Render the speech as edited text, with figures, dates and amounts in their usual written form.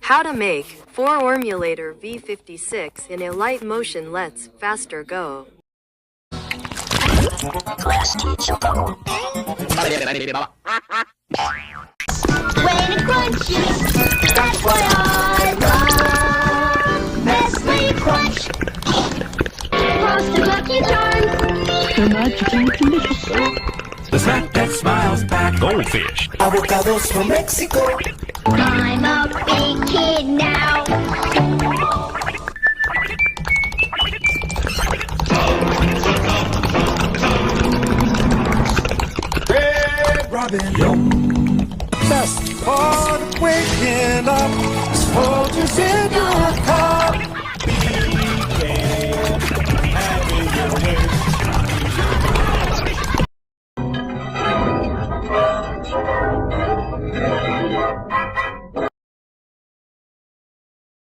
How to make 4-Ormulator V56 in a light motion. Let's faster go. When it crunches, that's what I love. Nestle Crunch. Frosted Lucky Charms. So magically delicious. The snack that smiles back. Goldfish. Avocados from Mexico. I'm a big kid now. Red Robin. Yum. Best part of waking up